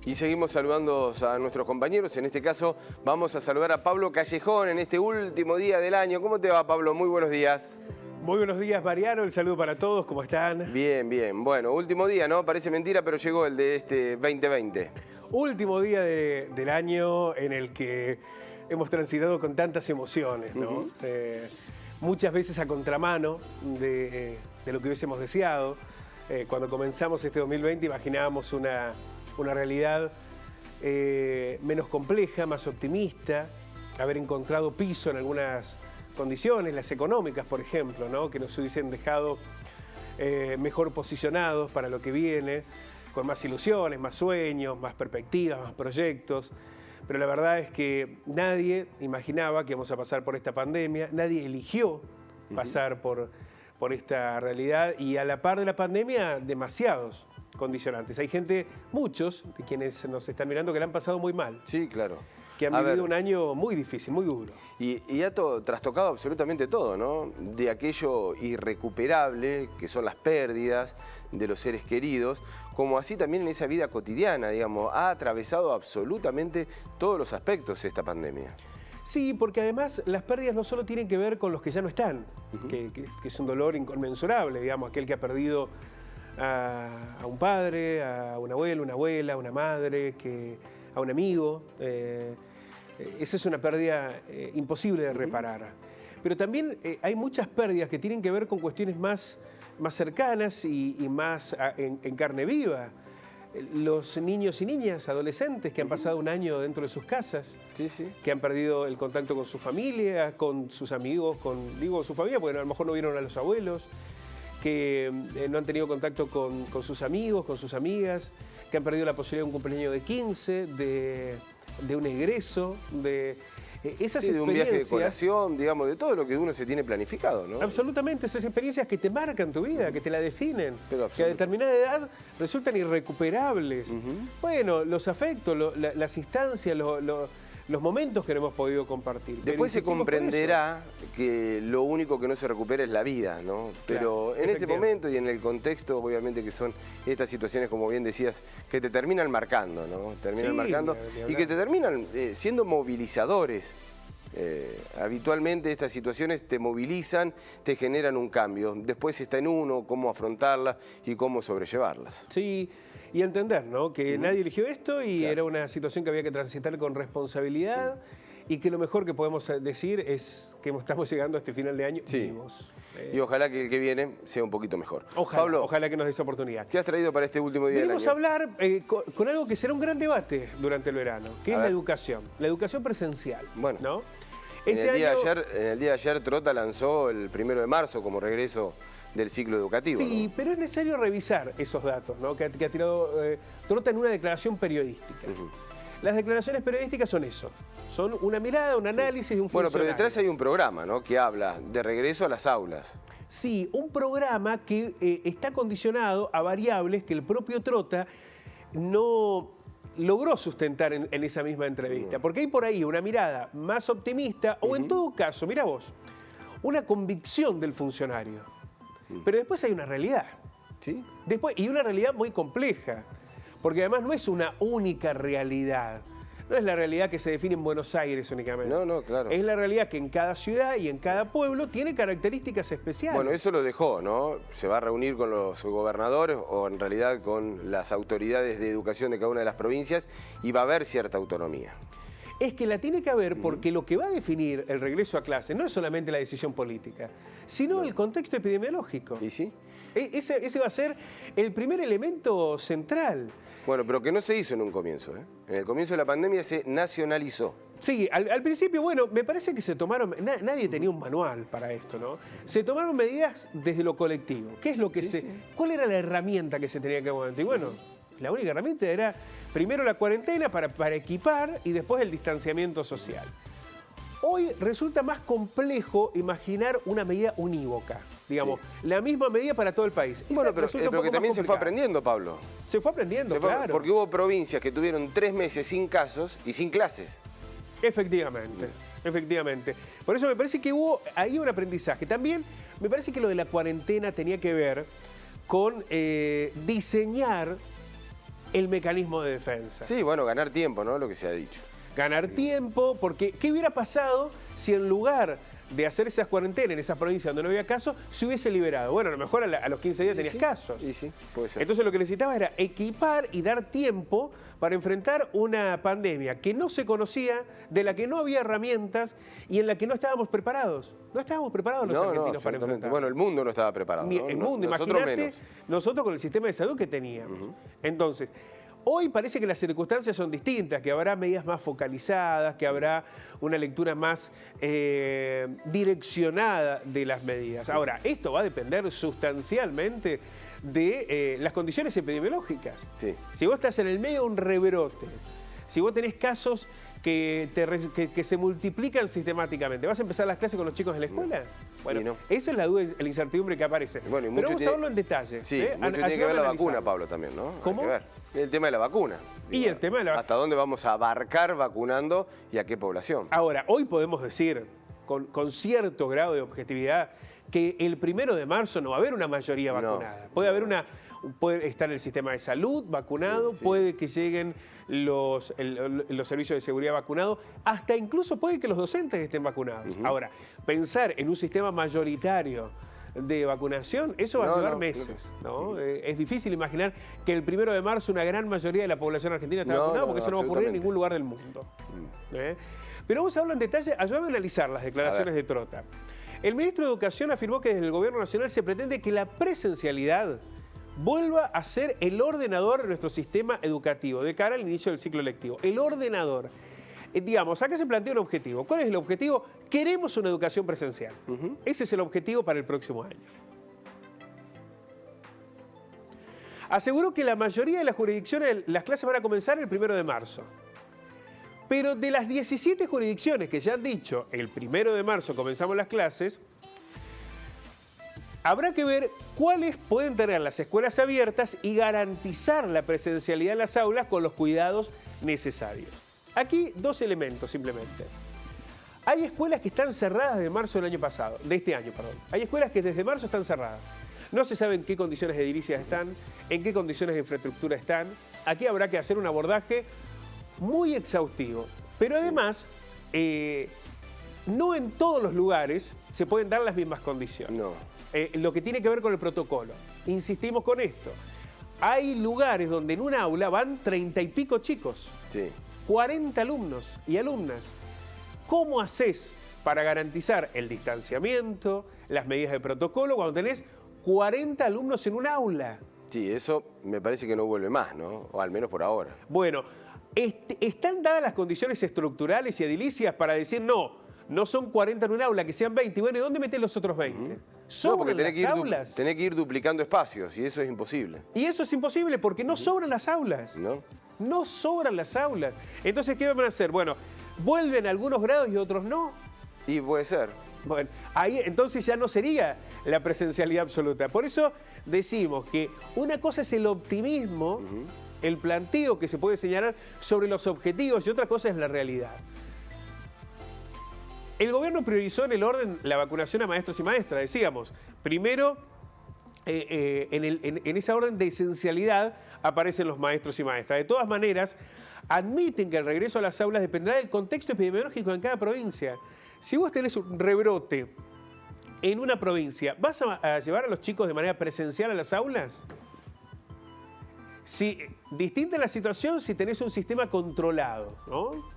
Y seguimos saludando a nuestros compañeros. En este caso vamos a saludar a Pablo Callejón en este último día del año. ¿Cómo te va, Pablo? Muy buenos días. Muy buenos días, Mariano. El saludo para todos. ¿Cómo están? Bien, bien. Bueno, último día, ¿no? Parece mentira, pero llegó el de este 2020. Último día del año en el que hemos transitado con tantas emociones, ¿no? Muchas veces a contramano de lo que hubiésemos deseado. Cuando comenzamos este 2020 imaginábamos una realidad menos compleja, más optimista, haber encontrado piso en algunas condiciones, las económicas, por ejemplo, ¿no? Que nos hubiesen dejado mejor posicionados para lo que viene, con más ilusiones, más sueños, más perspectivas, más proyectos. Pero la verdad es que nadie imaginaba que íbamos a pasar por esta pandemia, nadie eligió pasar por esta realidad, y a la par de la pandemia, demasiados condicionantes. Hay gente, muchos de quienes nos están mirando, que la han pasado muy mal. Sí, claro. Que han vivido un año muy difícil, muy duro. Y ha trastocado absolutamente todo, ¿no? De aquello irrecuperable, que son las pérdidas de los seres queridos, como así también en esa vida cotidiana, digamos, ha atravesado absolutamente todos los aspectos esta pandemia. Sí, porque además las pérdidas no solo tienen que ver con los que ya no están, que es un dolor inconmensurable, digamos, aquel que ha perdido a un padre, a un abuelo, una abuela, a una madre, a un amigo. Esa es una pérdida imposible de reparar. Pero también hay muchas pérdidas que tienen que ver con cuestiones más cercanas y más en carne viva. Los niños y niñas, adolescentes que han pasado un año dentro de sus casas, que han perdido el contacto con su familia, con sus amigos, digo su familia porque a lo mejor no vieron a los abuelos, que no han tenido contacto con sus amigos, con sus amigas, que han perdido la posibilidad de un cumpleaños de 15, de un egreso, de esas experiencias, de un viaje de colación, digamos, de todo lo que uno se tiene planificado, ¿no? Absolutamente, esas experiencias que te marcan tu vida, que te la definen, que a determinada edad resultan irrecuperables. Bueno, los afectos, las instancias, los momentos que no hemos podido compartir. Después se comprenderá que lo único que no se recupera es la vida, ¿no? Pero claro, en este momento y en el contexto, obviamente que son estas situaciones, como bien decías, que te terminan marcando, ¿no? Y que te terminan siendo movilizadores. Habitualmente estas situaciones te movilizan, te generan un cambio. Después está en uno cómo afrontarlas y cómo sobrellevarlas. Sí. Y entender, ¿no? Que nadie eligió esto y era una situación que había que transitar con responsabilidad y que lo mejor que podemos decir es que estamos llegando a este final de año vivos. Y ojalá que el que viene sea un poquito mejor. Pablo, ojalá que nos dé esa oportunidad. ¿Qué has traído para este último día del año? Vamos a hablar con algo que será un gran debate durante el verano, que es la educación presencial. Bueno, ¿no? En el día de ayer Trota lanzó el 1 de marzo como regreso del ciclo educativo. Sí, ¿no? Pero es necesario revisar esos datos, ¿no? que ha tirado Trota en una declaración periodística. Las declaraciones periodísticas son eso, son una mirada, un análisis de un funcionario. Bueno, pero detrás hay un programa, ¿no? Que habla de regreso a las aulas. Sí, un programa que está condicionado a variables que el propio Trota no logró sustentar en esa misma entrevista. Porque hay por ahí una mirada más optimista o en todo caso, mira vos, una convicción del funcionario. Pero después hay una realidad. ¿Sí? Y una realidad muy compleja. Porque además no es una única realidad. No es la realidad que se define en Buenos Aires únicamente. No, claro. Es la realidad que en cada ciudad y en cada pueblo tiene características especiales. Bueno, eso lo dejó, ¿no? Se va a reunir con los gobernadores o en realidad con las autoridades de educación de cada una de las provincias y va a haber cierta autonomía. Es que la tiene que haber porque lo que va a definir el regreso a clase no es solamente la decisión política, sino el contexto epidemiológico. ¿Y sí? Ese va a ser el primer elemento central. Bueno, pero que no se hizo en un comienzo, ¿eh? En el comienzo de la pandemia se nacionalizó. Sí, al principio, bueno, me parece que se tomaron... Nadie tenía un manual para esto, ¿no? Se tomaron medidas desde lo colectivo. ¿Qué es lo que ¿Cuál era la herramienta que se tenía que aguantar? Y bueno, la única herramienta era primero la cuarentena para equipar y después el distanciamiento social. Hoy resulta más complejo imaginar una medida unívoca, digamos, la misma medida para todo el país. Bueno, pero que también se fue aprendiendo, Pablo. Se fue aprendiendo, claro. Porque hubo provincias que tuvieron 3 meses sin casos y sin clases. Efectivamente, efectivamente. Por eso me parece que hubo ahí un aprendizaje. También me parece que lo de la cuarentena tenía que ver con diseñar el mecanismo de defensa. Sí, bueno, ganar tiempo, ¿no? Lo que se ha dicho. Ganar tiempo, porque ¿qué hubiera pasado si en lugar de hacer esas cuarentenas en esas provincias donde no había casos, se hubiese liberado? Bueno, a lo mejor a los 15 días tenías casos. Y sí, puede ser. Entonces lo que necesitaba era equipar y dar tiempo para enfrentar una pandemia que no se conocía, de la que no había herramientas y en la que no estábamos preparados. No estábamos preparados los argentinos para enfrentar. Bueno, el mundo no estaba preparado, ¿no? El mundo, nosotros imagínate, menos. nosotros con el sistema de salud que teníamos. Entonces, hoy parece que las circunstancias son distintas, que habrá medidas más focalizadas, que habrá una lectura más direccionada de las medidas. Ahora, esto va a depender sustancialmente de las condiciones epidemiológicas. Sí. Si vos estás en el medio de un rebrote, si vos tenés casos que se multiplican sistemáticamente, ¿vas a empezar las clases con los chicos en la escuela? Bueno, no. esa es la duda, la incertidumbre que aparece. Bueno, y pero mucho vamos a verlo en detalle. Sí, mucho tiene que ver la vacuna, Pablo, también, ¿no? ¿Cómo? Hay que ver. El tema de la vacuna. Y el tema de la vacuna. ¿Hasta dónde vamos a abarcar vacunando y a qué población? Ahora, hoy podemos decir, con cierto grado de objetividad, que el 1 de marzo no va a haber una mayoría vacunada. Puede estar el sistema de salud vacunado, Sí. puede que lleguen los servicios de seguridad vacunados, hasta incluso puede que los docentes estén vacunados. Ahora, pensar en un sistema mayoritario de vacunación, eso va a llevar meses, ¿no? Es difícil imaginar que el 1 de marzo una gran mayoría de la población argentina está vacunada, porque eso no va a ocurrir en ningún lugar del mundo. Pero vamos a hablar en detalle, ayúdame a analizar las declaraciones de Trota. El ministro de Educación afirmó que desde el Gobierno Nacional se pretende que la presencialidad vuelva a ser el ordenador de nuestro sistema educativo de cara al inicio del ciclo lectivo. El ordenador. Digamos, acá se plantea un objetivo. ¿Cuál es el objetivo? Queremos una educación presencial. Ese es el objetivo para el próximo año. Aseguró que la mayoría de las jurisdicciones, las clases van a comenzar el 1 de marzo. Pero de las 17 jurisdicciones que ya han dicho el 1 de marzo comenzamos las clases, habrá que ver cuáles pueden tener las escuelas abiertas y garantizar la presencialidad en las aulas con los cuidados necesarios. Aquí dos elementos simplemente. Hay escuelas que están cerradas de marzo del año pasado, de este año, perdón. Hay escuelas que desde marzo están cerradas. No se sabe en qué condiciones de edilicia están, en qué condiciones de infraestructura están. Aquí habrá que hacer un abordaje muy exhaustivo. Pero además, no en todos los lugares se pueden dar las mismas condiciones. No. Lo que tiene que ver con el protocolo. Insistimos con esto. Hay lugares donde en un aula van 30 y pico chicos. Sí. 40 alumnos y alumnas. ¿Cómo haces para garantizar el distanciamiento, las medidas de protocolo cuando tenés 40 alumnos en un aula? Sí, eso me parece que no vuelve más, ¿no? O al menos por ahora. Bueno, ¿están dadas las condiciones estructurales y edilicias para decir no son 40 en un aula, que sean 20? Bueno, ¿y dónde metés los otros 20? No, porque ¿Sobran las aulas? tenés que ir duplicando espacios y eso es imposible. Y eso es imposible porque no sobran las aulas. ¿No? No sobran las aulas. Entonces, ¿qué van a hacer? Bueno, vuelven algunos grados y otros no. Y puede ser. Bueno, ahí entonces ya no sería la presencialidad absoluta. Por eso decimos que una cosa es el optimismo, el planteo que se puede señalar sobre los objetivos y otra cosa es la realidad. El gobierno priorizó en el orden la vacunación a maestros y maestras, decíamos. Primero, en esa orden de esencialidad aparecen los maestros y maestras. De todas maneras, admiten que el regreso a las aulas dependerá del contexto epidemiológico en cada provincia. Si vos tenés un rebrote en una provincia, ¿vas a llevar a los chicos de manera presencial a las aulas? Distinta es la situación si tenés un sistema controlado, ¿no?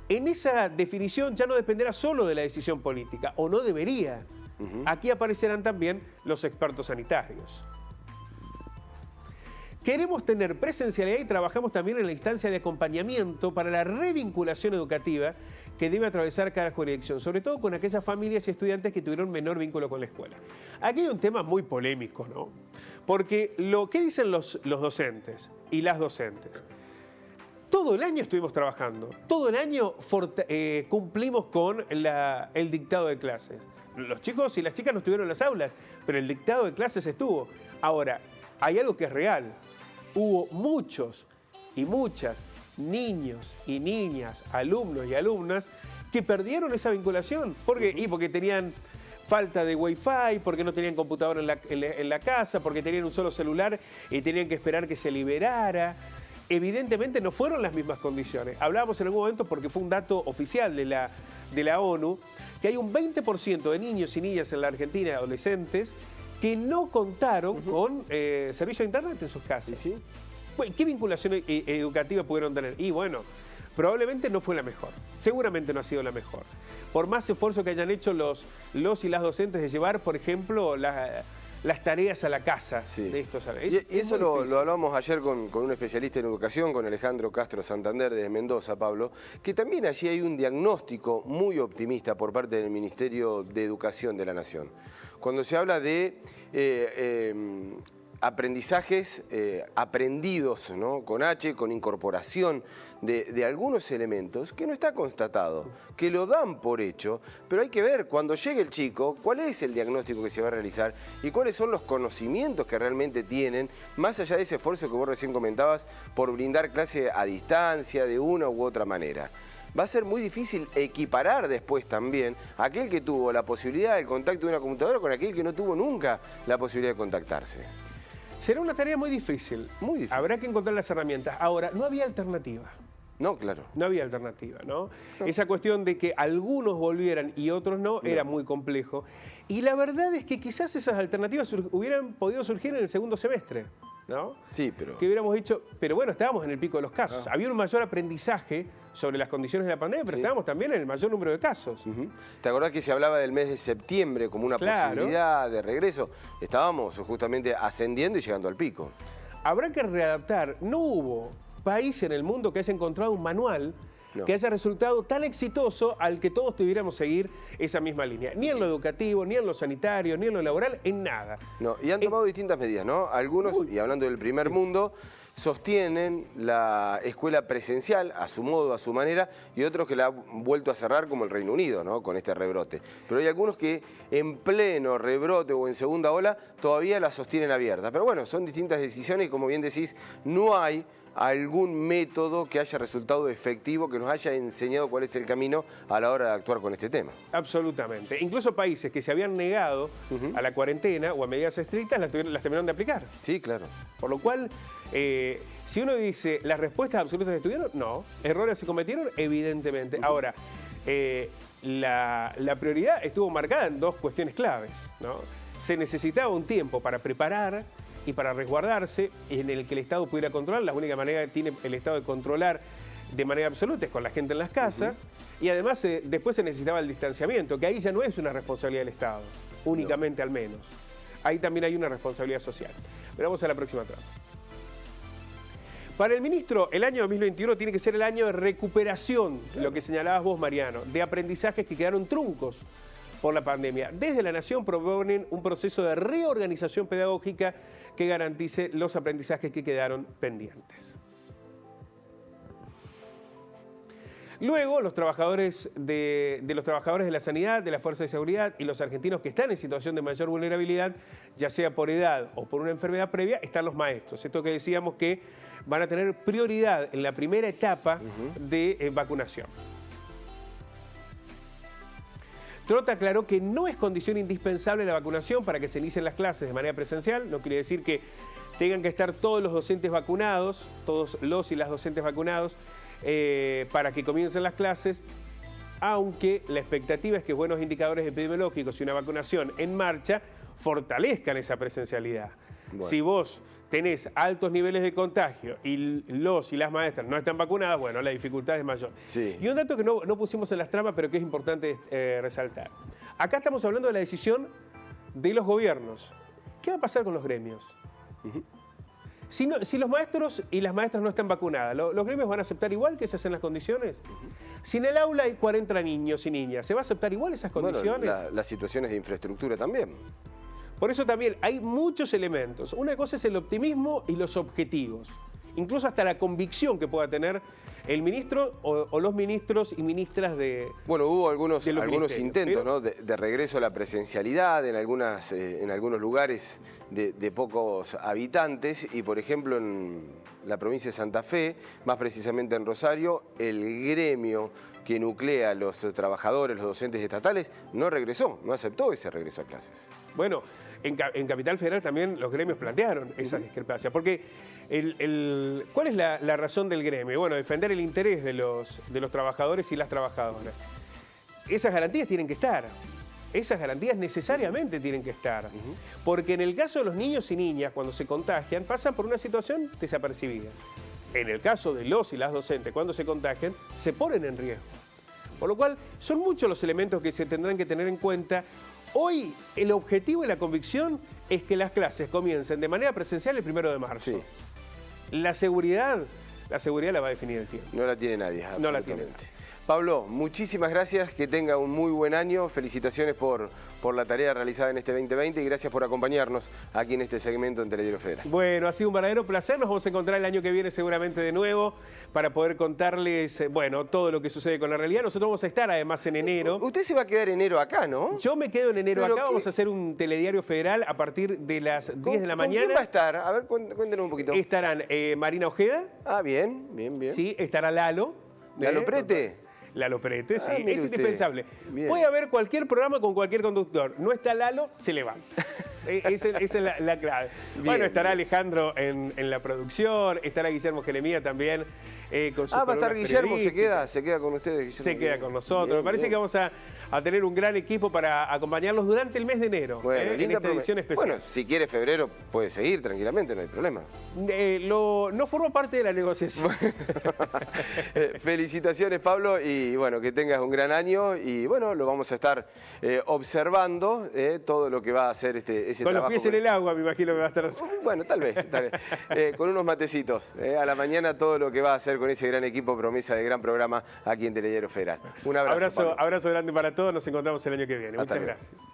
En esa definición ya no dependerá solo de la decisión política, o no debería. Aquí aparecerán también los expertos sanitarios. Queremos tener presencialidad y trabajamos también en la instancia de acompañamiento para la revinculación educativa que debe atravesar cada jurisdicción, sobre todo con aquellas familias y estudiantes que tuvieron menor vínculo con la escuela. Aquí hay un tema muy polémico, ¿no? Porque ¿qué dicen los docentes y las docentes? Todo el año estuvimos trabajando, todo el año cumplimos con el dictado de clases. Los chicos y las chicas no estuvieron en las aulas, pero el dictado de clases estuvo. Ahora, hay algo que es real. Hubo muchos y muchas niños y niñas, alumnos y alumnas que perdieron esa vinculación. ¿Por qué? Porque tenían falta de Wi-Fi, porque no tenían computadora en la casa, porque tenían un solo celular y tenían que esperar que se liberara. Evidentemente no fueron las mismas condiciones. Hablábamos en algún momento, porque fue un dato oficial de la ONU, que hay un 20% de niños y niñas en la Argentina, adolescentes, que no contaron con servicio de internet en sus casas. ¿Sí? Bueno, ¿qué vinculación educativa pudieron tener? Y bueno, probablemente no fue la mejor. Seguramente no ha sido la mejor. Por más esfuerzo que hayan hecho los y las docentes de llevar, por ejemplo, las tareas a la casa de estos. Y eso lo hablamos ayer con un especialista en educación, con Alejandro Castro Santander de Mendoza, Pablo, que también allí hay un diagnóstico muy optimista por parte del Ministerio de Educación de la Nación. Cuando se habla de aprendizajes aprendidos, ¿no? Con H, con incorporación de algunos elementos que no está constatado, que lo dan por hecho, pero hay que ver cuando llegue el chico cuál es el diagnóstico que se va a realizar y cuáles son los conocimientos que realmente tienen, más allá de ese esfuerzo que vos recién comentabas por brindar clase a distancia de una u otra manera. Va a ser muy difícil equiparar después también a aquel que tuvo la posibilidad del contacto de una computadora con aquel que no tuvo nunca la posibilidad de contactarse. Será una tarea muy difícil. Muy difícil. Habrá que encontrar las herramientas. Ahora, no había alternativa. No, claro. No había alternativa, ¿no? Esa cuestión de que algunos volvieran y otros no, era muy complejo. Y la verdad es que quizás esas alternativas hubieran podido surgir en el segundo semestre, ¿no? Sí, pero... Que hubiéramos dicho, pero bueno, estábamos en el pico de los casos. Había un mayor aprendizaje sobre las condiciones de la pandemia, pero estábamos también en el mayor número de casos. ¿Te acordás que se hablaba del mes de septiembre como una posibilidad de regreso? Estábamos justamente ascendiendo y llegando al pico. Habrá que readaptar. No hubo país en el mundo que haya encontrado un manual que haya resultado tan exitoso al que todos debiéramos seguir esa misma línea. Ni en lo educativo, ni en lo sanitario, ni en lo laboral, en nada. No, y han tomado distintas medidas, ¿no? Algunos, y hablando del primer mundo, sostienen la escuela presencial a su modo, a su manera, y otros que la han vuelto a cerrar como el Reino Unido, ¿no? Con este rebrote. Pero hay algunos que en pleno rebrote o en segunda ola todavía la sostienen abierta. Pero bueno, son distintas decisiones y como bien decís, no hay algún método que haya resultado efectivo, que nos haya enseñado cuál es el camino a la hora de actuar con este tema. Absolutamente. Incluso países que se habían negado a la cuarentena o a medidas estrictas las terminaron de aplicar. Sí, claro. Por lo cual, si uno dice, ¿las respuestas absolutas estuvieron? No. ¿Errores se cometieron? Evidentemente. Ahora, la prioridad estuvo marcada en dos cuestiones claves, ¿no? Se necesitaba un tiempo para preparar y para resguardarse, en el que el Estado pudiera controlar. La única manera que tiene el Estado de controlar de manera absoluta es con la gente en las casas. Y además después se necesitaba el distanciamiento, que ahí ya no es una responsabilidad del Estado, únicamente al menos. Ahí también hay una responsabilidad social. Pero vamos a la próxima trama. Para el ministro, el año 2021 tiene que ser el año de recuperación, lo que señalabas vos, Mariano, de aprendizajes que quedaron truncos por la pandemia. Desde la Nación proponen un proceso de reorganización pedagógica que garantice los aprendizajes que quedaron pendientes. Luego, los trabajadores de la sanidad, de la Fuerza de Seguridad y los argentinos que están en situación de mayor vulnerabilidad, ya sea por edad o por una enfermedad previa, están los maestros. Esto que decíamos que van a tener prioridad en la primera etapa de vacunación. Trota aclaró que no es condición indispensable la vacunación para que se inicien las clases de manera presencial. No quiere decir que tengan que estar todos los docentes vacunados, todos los y las docentes vacunados, para que comiencen las clases, aunque la expectativa es que buenos indicadores epidemiológicos y una vacunación en marcha fortalezcan esa presencialidad. Bueno. Si vos tenés altos niveles de contagio y los y las maestras no están vacunadas, bueno, la dificultad es mayor. Sí. Y un dato que no pusimos en las tramas, pero que es importante resaltar. Acá estamos hablando de la decisión de los gobiernos. ¿Qué va a pasar con los gremios? Si los maestros y las maestras no están vacunadas, ¿los gremios van a aceptar igual que se hacen las condiciones? Si en el aula hay 40 niños y niñas, ¿se va a aceptar igual esas condiciones? Bueno, las situaciones de infraestructura también. Por eso también hay muchos elementos. Una cosa es el optimismo y los objetivos. incluso hasta la convicción que pueda tener el ministro o los ministros y ministras de... Bueno, hubo algunos intentos, pero, ¿no? de regreso a la presencialidad en algunos lugares de pocos habitantes y, por ejemplo, en la provincia de Santa Fe, más precisamente en Rosario, el gremio que nuclea a los trabajadores, los docentes estatales, no regresó, no aceptó ese regreso a clases. Bueno, en Capital Federal también los gremios plantearon esas discrepancias, porque ¿cuál es la razón del gremio? Bueno, defender el interés de los trabajadores y las trabajadoras. Esas garantías tienen que estar, esas garantías necesariamente tienen que estar, porque en el caso de los niños y niñas, cuando se contagian, pasan por una situación desapercibida. En el caso de los y las docentes, cuando se contagian, se ponen en riesgo. Por lo cual, son muchos los elementos que se tendrán que tener en cuenta. Hoy, el objetivo y la convicción es que las clases comiencen de manera presencial el 1 de marzo. Sí. La seguridad la va a definir el tiempo. No la tiene nadie, No la absolutamente. tiene nadie. Pablo, muchísimas gracias, que tenga un muy buen año, felicitaciones por la tarea realizada en este 2020 y gracias por acompañarnos aquí en este segmento en Telediario Federal. Bueno, ha sido un verdadero placer, nos vamos a encontrar el año que viene seguramente de nuevo para poder contarles, bueno, todo lo que sucede con la realidad. Nosotros vamos a estar además en enero. Usted se va a quedar enero acá, ¿no? Yo me quedo en enero ¿Pero acá, qué? vamos a hacer un Telediario Federal a partir de las 10 de la mañana. ¿Con quién va a estar? A ver, cuéntenos un poquito. Estarán Marina Ojeda, Ah, bien. ¿sí? Estará Lalo. ¿Lalo Prete? Lalo Prete, sí, mire es usted. indispensable. Bien. Puede haber cualquier programa con cualquier conductor. No está Lalo, se levanta. Esa es la clave. Bien, Bueno, estará bien. Alejandro en la producción, estará Guillermo Jeremía también con sus Va a estar columnas Guillermo, periodísticas. se queda con ustedes, Guillermo. Se queda con nosotros. Bien, Me parece bien. que vamos a tener un gran equipo para acompañarlos durante el mes de enero, Bueno, en linda esta edición especial. Bueno, si quiere febrero puede seguir tranquilamente, no hay problema. No forma parte de la negociación. Felicitaciones, Pablo, y bueno, que tengas un gran año y bueno, lo vamos a estar observando, todo lo que va a hacer ese Con trabajo. los pies en el agua, me imagino que va a estar... Bueno, tal vez. Con unos matecitos. A la mañana todo lo que va a hacer con ese gran equipo, promesa de gran programa aquí en Telediario Federal. Un abrazo. Abrazo grande para todos, nos encontramos el año que viene. Hasta Muchas luego. gracias.